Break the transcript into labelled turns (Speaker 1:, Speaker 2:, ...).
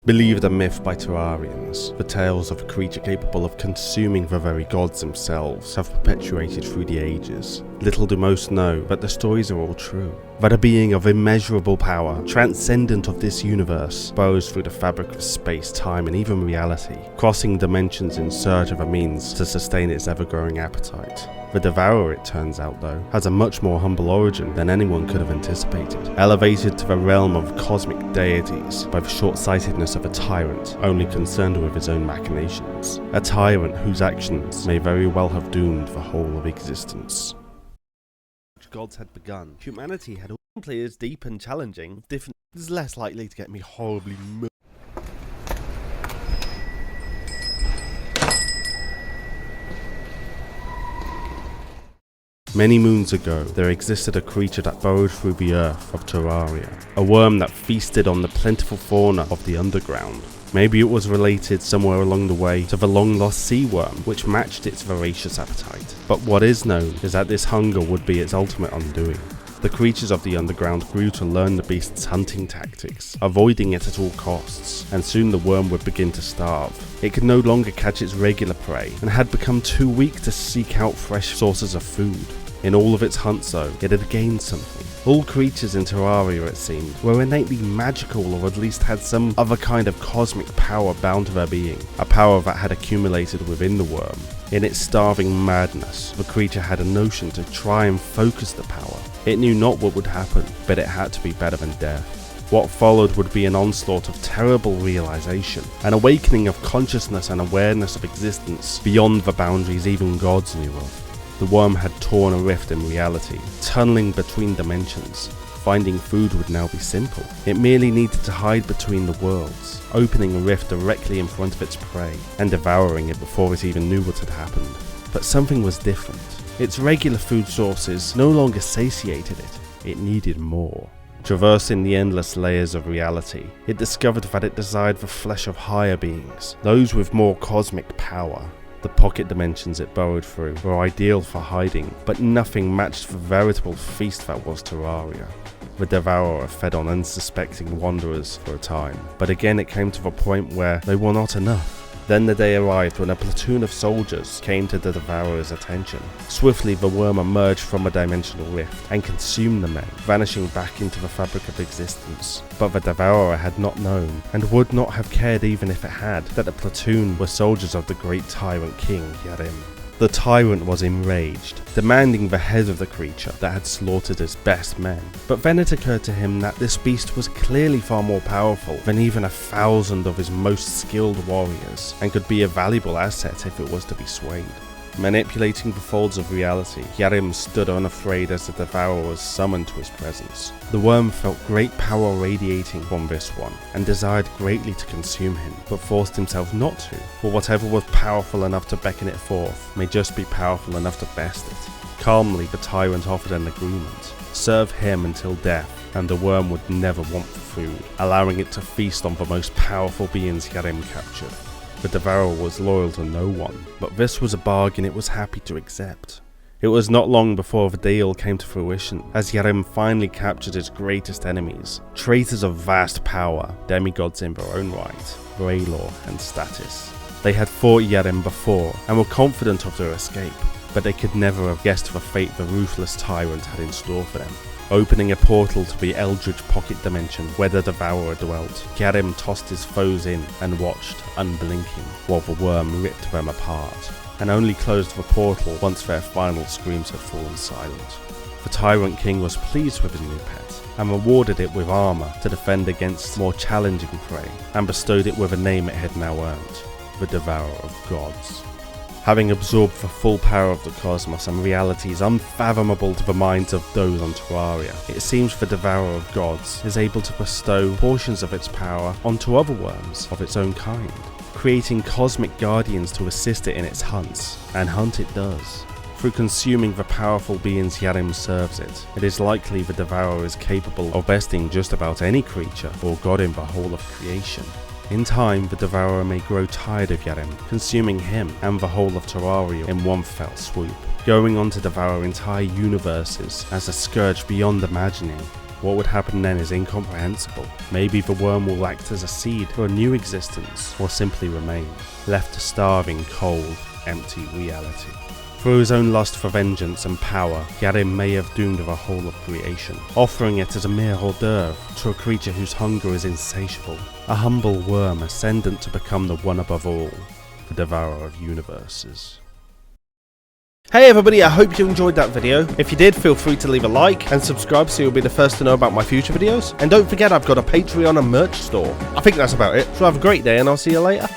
Speaker 1: Believed a myth by Terrarians, the tales of a creature capable of consuming the very gods themselves have perpetuated through the ages. Little do most know that the stories are all true. That a being of immeasurable power, transcendent of this universe, burrows through the fabric of space, time and even reality, crossing dimensions in search of a means to sustain its ever-growing appetite. The Devourer, it turns out though, has a much more humble origin than anyone could have anticipated, elevated to the realm of cosmic deities by the short-sightedness of a tyrant, only concerned with his own machinations. A tyrant whose actions may very well have doomed the whole of existence. Gods had begun. Humanity had all players deep and challenging, different is less likely to get me horribly Many moons ago, there existed a creature that burrowed through the earth of Terraria, a worm that feasted on the plentiful fauna of the underground. Maybe it was related somewhere along the way to the long-lost sea worm, which matched its voracious appetite. But what is known is that this hunger would be its ultimate undoing. The creatures of the underground grew to learn the beast's hunting tactics, avoiding it at all costs, and soon the worm would begin to starve. It could no longer catch its regular prey, and had become too weak to seek out fresh sources of food. In all of its hunts though, it had gained something. All creatures in Terraria, it seemed, were innately magical or at least had some other kind of cosmic power bound to their being, a power that had accumulated within the worm. In its starving madness, the creature had a notion to try and focus the power. It knew not what would happen, but it had to be better than death. What followed would be an onslaught of terrible realization, an awakening of consciousness and awareness of existence beyond the boundaries even gods knew of. The worm had torn a rift in reality, tunneling between dimensions. Finding food would now be simple. It merely needed to hide between the worlds, opening a rift directly in front of its prey, and devouring it before it even knew what had happened. But something was different. Its regular food sources no longer satiated it. It needed more. Traversing the endless layers of reality, it discovered that it desired the flesh of higher beings, those with more cosmic power. The pocket dimensions it burrowed through were ideal for hiding, but nothing matched the veritable feast that was Terraria. The Devourer fed on unsuspecting wanderers for a time, but again it came to the point where they were not enough. Then the day arrived when a platoon of soldiers came to the Devourer's attention. Swiftly the worm emerged from a dimensional rift and consumed the men, vanishing back into the fabric of existence. But the Devourer had not known, and would not have cared even if it had, that the platoon were soldiers of the great Tyrant King, Yarim. The tyrant was enraged, demanding the head of the creature that had slaughtered his best men. But then it occurred to him that this beast was clearly far more powerful than even 1,000 of his most skilled warriors, and could be a valuable asset if it was to be swayed. Manipulating the folds of reality, Yarim stood unafraid as the Devourer was summoned to his presence. The worm felt great power radiating from this one, and desired greatly to consume him, but forced himself not to, for whatever was powerful enough to beckon it forth may just be powerful enough to best it. Calmly the tyrant offered an agreement: serve him until death, and the worm would never want for food, allowing it to feast on the most powerful beings Yarim captured. The Devourer was loyal to no one, but this was a bargain it was happy to accept. It was not long before the deal came to fruition, as Yarim finally captured his greatest enemies, traitors of vast power, demigods in their own right, Raylor and Status. They had fought Yarim before, and were confident of their escape, but they could never have guessed the fate the ruthless tyrant had in store for them. Opening a portal to the eldritch pocket dimension where the Devourer dwelt, Yarim tossed his foes in and watched, unblinking, while the worm ripped them apart, and only closed the portal once their final screams had fallen silent. The Tyrant King was pleased with his new pet, and rewarded it with armor to defend against more challenging prey, and bestowed it with a name it had now earned: the Devourer of Gods. Having absorbed the full power of the cosmos and realities unfathomable to the minds of those on Terraria, it seems the Devourer of Gods is able to bestow portions of its power onto other worms of its own kind, creating cosmic guardians to assist it in its hunts, and hunt it does. Through consuming the powerful beings Yarim serves it, it is likely the Devourer is capable of besting just about any creature or god in the whole of creation. In time, the Devourer may grow tired of Yarim, consuming him and the whole of Terraria in one fell swoop, going on to devour entire universes as a scourge beyond imagining, What would happen then is incomprehensible. Maybe the worm will act as a seed for a new existence, or simply remain, left to starve in cold, empty reality. Through his own lust for vengeance and power, Yade may have doomed the whole of creation, offering it as a mere hors d'oeuvre to a creature whose hunger is insatiable, a humble worm ascendant to become the one above all, the devourer of universes.
Speaker 2: Hey everybody, I hope you enjoyed that video. If you did, feel free to leave a like and subscribe so you'll be the first to know about my future videos. And don't forget, I've got a Patreon and merch store. I think that's about it, so have a great day and I'll see you later.